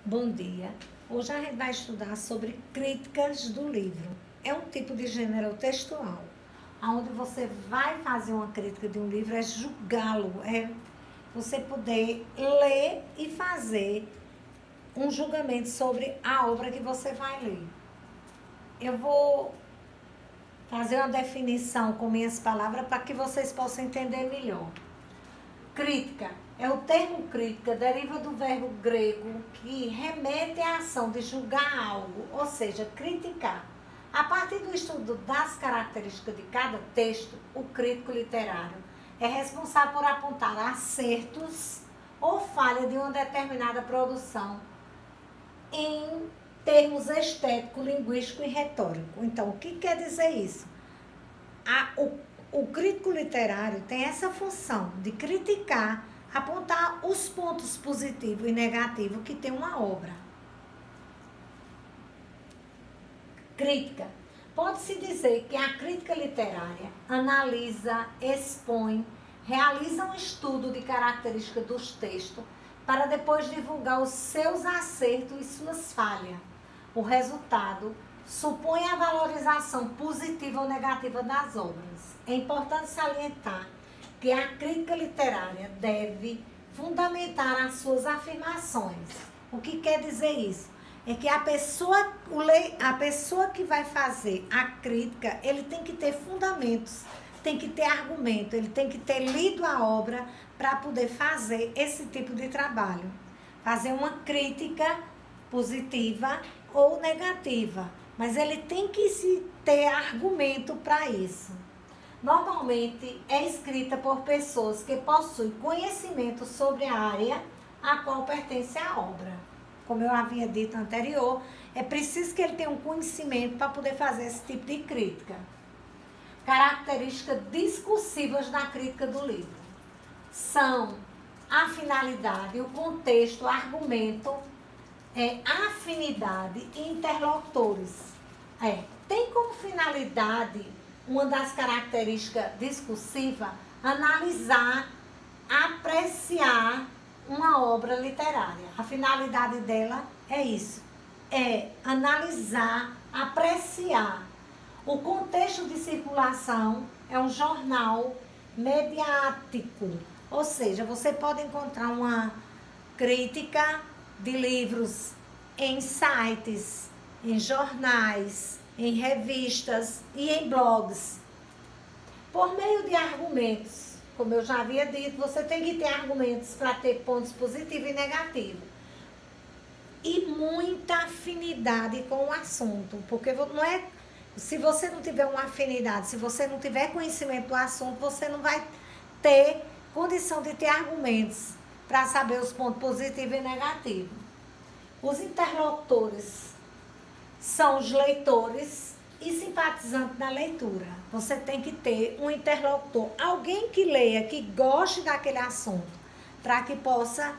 Bom dia. Hoje a gente vai estudar sobre críticas do livro. É um tipo de gênero textual, onde você vai fazer uma crítica de um livro, é julgá-lo, é você poder ler e fazer um julgamento sobre a obra que você vai ler. Eu vou fazer uma definição com minhas palavras para que vocês possam entender melhor. Crítica. O termo crítica deriva do verbo grego que remete à ação de julgar algo, ou seja, criticar. A partir do estudo das características de cada texto, o crítico literário é responsável por apontar acertos ou falha de uma determinada produção em termos estético, linguístico e retórico. Então, o que quer dizer isso? O crítico literário tem essa função de criticar, apontar os pontos positivos e negativos que tem uma obra. Crítica. Pode-se dizer que a crítica literária analisa, expõe, realiza um estudo de características dos textos para depois divulgar os seus acertos e suas falhas. O resultado supõe a valorização positiva ou negativa das obras. É importante salientar que a crítica literária deve fundamentar as suas afirmações. O que quer dizer isso? É que a pessoa que vai fazer a crítica, ele tem que ter fundamentos, tem que ter argumento, ele tem que ter lido a obra para poder fazer esse tipo de trabalho. Fazer uma crítica positiva ou negativa, mas ele tem que ter argumento para isso. Normalmente é escrita por pessoas que possuem conhecimento sobre a área a qual pertence a obra. Como eu havia dito anterior, é preciso que ele tenha um conhecimento para poder fazer esse tipo de crítica. Características discursivas da crítica do livro são a finalidade, o contexto, o argumento, afinidade e interlocutores. Tem como finalidade, uma das características discursivas, analisar, apreciar uma obra literária. A finalidade dela é isso, analisar, apreciar. O contexto de circulação é um jornal mediático, ou seja, você pode encontrar uma crítica de livros em sites, em jornais, em revistas e em blogs. Por meio de argumentos, como eu já havia dito, você tem que ter argumentos para ter pontos positivos e negativos. E muita afinidade com o assunto, porque não é... Se você não tiver uma afinidade, se você não tiver conhecimento do assunto, você não vai ter condição de ter argumentos para saber os pontos positivos e negativos. Os interlocutores são os leitores e simpatizantes da leitura. Você tem que ter um interlocutor, alguém que leia, que goste daquele assunto, para que possa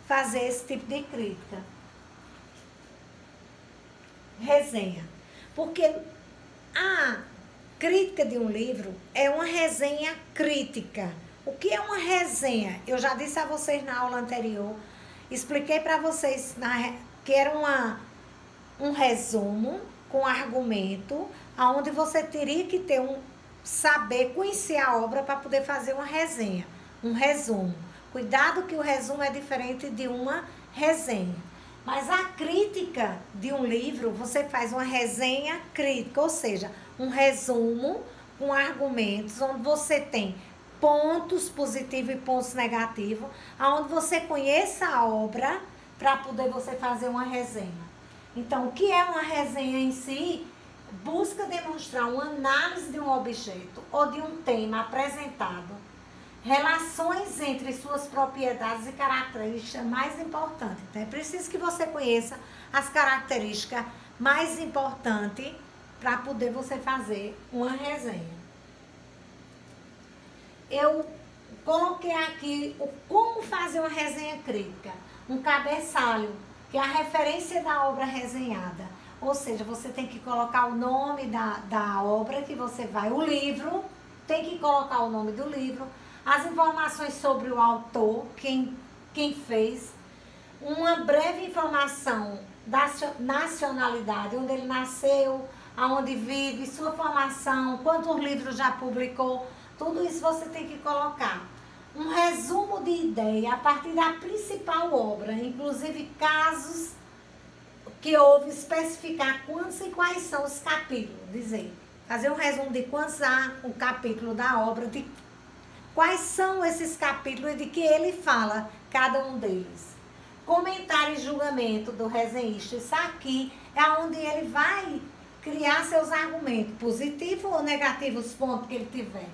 fazer esse tipo de crítica. Resenha. Porque a crítica de um livro é uma resenha crítica. O que é uma resenha? Eu já disse a vocês na aula anterior, expliquei para vocês que era um resumo com argumento, onde você teria que ter saber conhecer a obra para poder fazer uma resenha, um resumo. Cuidado que o resumo é diferente de uma resenha. Mas a crítica de um livro, você faz uma resenha crítica, ou seja, um resumo com argumentos, onde você tem pontos positivos e pontos negativos, onde você conheça a obra para poder você fazer uma resenha. Então, o que é uma resenha em si? Busca demonstrar uma análise de um objeto ou de um tema apresentado, relações entre suas propriedades e características mais importantes. Então, é preciso que você conheça as características mais importantes para poder você fazer uma resenha. Eu coloquei aqui como fazer uma resenha crítica. Um cabeçalho, que é a referência da obra resenhada. Ou seja, você tem que colocar o nome da obra que você vai, o livro, tem que colocar o nome do livro, as informações sobre o autor, quem fez, uma breve informação da nacionalidade, onde ele nasceu, aonde vive, sua formação, quantos livros já publicou, tudo isso você tem que colocar. Um resumo de ideia a partir da principal obra, inclusive casos que houve, especificar quantos e quais são os capítulos, dizer, fazer um resumo de quantos há um capítulo da obra, de quais são esses capítulos e de que ele fala, cada um deles. Comentário e julgamento do resenhista, isso aqui é onde ele vai criar seus argumentos, positivo ou negativo, os pontos que ele tiver.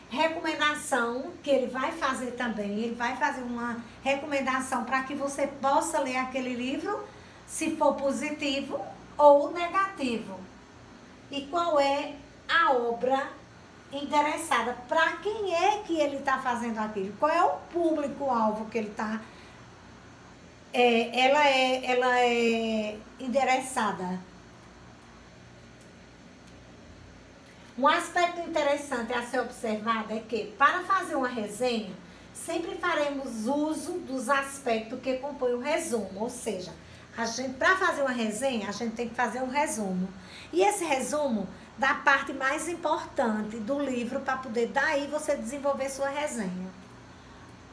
Recomendação, que ele vai fazer também, ele vai fazer uma recomendação para que você possa ler aquele livro, se for positivo ou negativo. E qual é a obra interessada, para quem é que ele está fazendo aquilo, qual é o público-alvo que ele está, ela é interessada. Um aspecto interessante a ser observado é que, para fazer uma resenha, sempre faremos uso dos aspectos que compõem o resumo. Ou seja, para fazer uma resenha, a gente tem que fazer um resumo. E esse resumo da parte mais importante do livro, para poder daí você desenvolver sua resenha.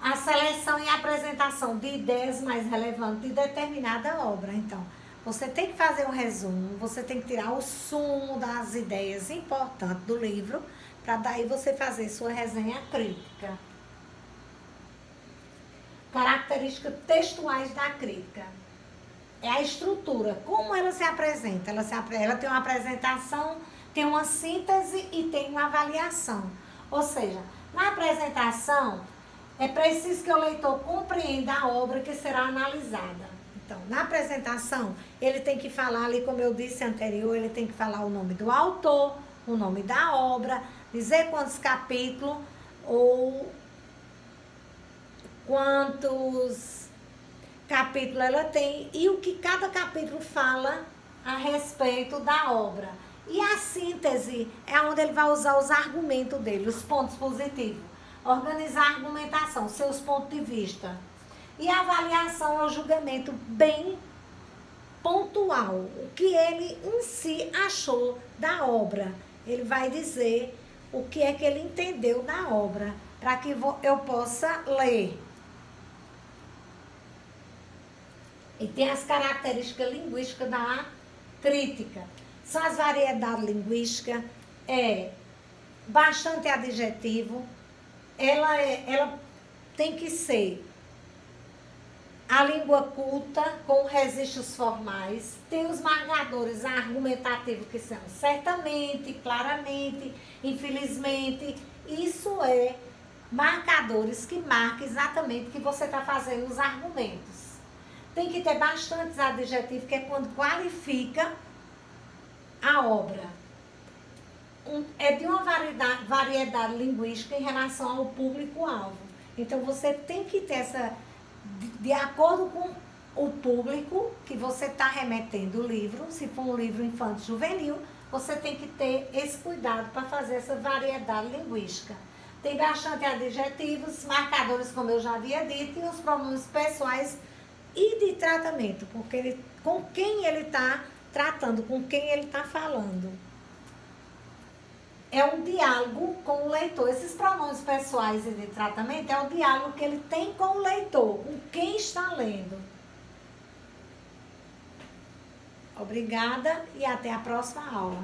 A seleção e apresentação de ideias mais relevantes de determinada obra. Então, você tem que fazer um resumo, você tem que tirar o sumo das ideias importantes do livro, para daí você fazer sua resenha crítica. Características textuais da crítica. É a estrutura, como ela se apresenta. Ela tem uma apresentação, tem uma síntese e tem uma avaliação. Ou seja, na apresentação, é preciso que o leitor compreenda a obra que será analisada. Então, na apresentação, ele tem que falar ali, como eu disse anterior, ele tem que falar o nome do autor, o nome da obra, dizer quantos capítulos ou quantos capítulos ela tem e o que cada capítulo fala a respeito da obra. E a síntese é onde ele vai usar os argumentos dele, os pontos positivos. Organizar a argumentação, seus pontos de vista. E a avaliação é o julgamento bem pontual, o que ele em si achou da obra. Ele vai dizer o que é que ele entendeu da obra, para que eu possa ler. E tem as características linguísticas da crítica. São as variedades linguísticas, bastante adjetivo, ela tem que ser a língua culta, com registros formais, tem os marcadores argumentativos que são certamente, claramente, infelizmente. Isso é marcadores que marcam exatamente que você está fazendo os argumentos. Tem que ter bastantes adjetivos, que é quando qualifica a obra. É de uma variedade linguística em relação ao público-alvo. Então, você tem que ter essa... De acordo com o público que você está remetendo o livro, se for um livro infanto-juvenil, você tem que ter esse cuidado para fazer essa variedade linguística. Tem bastante adjetivos, marcadores, como eu já havia dito, e os pronomes pessoais e de tratamento, porque com quem ele está tratando, com quem ele está falando. É um diálogo com o leitor. Esses pronomes pessoais e de tratamento é o diálogo que ele tem com o leitor, com quem está lendo. Obrigada e até a próxima aula.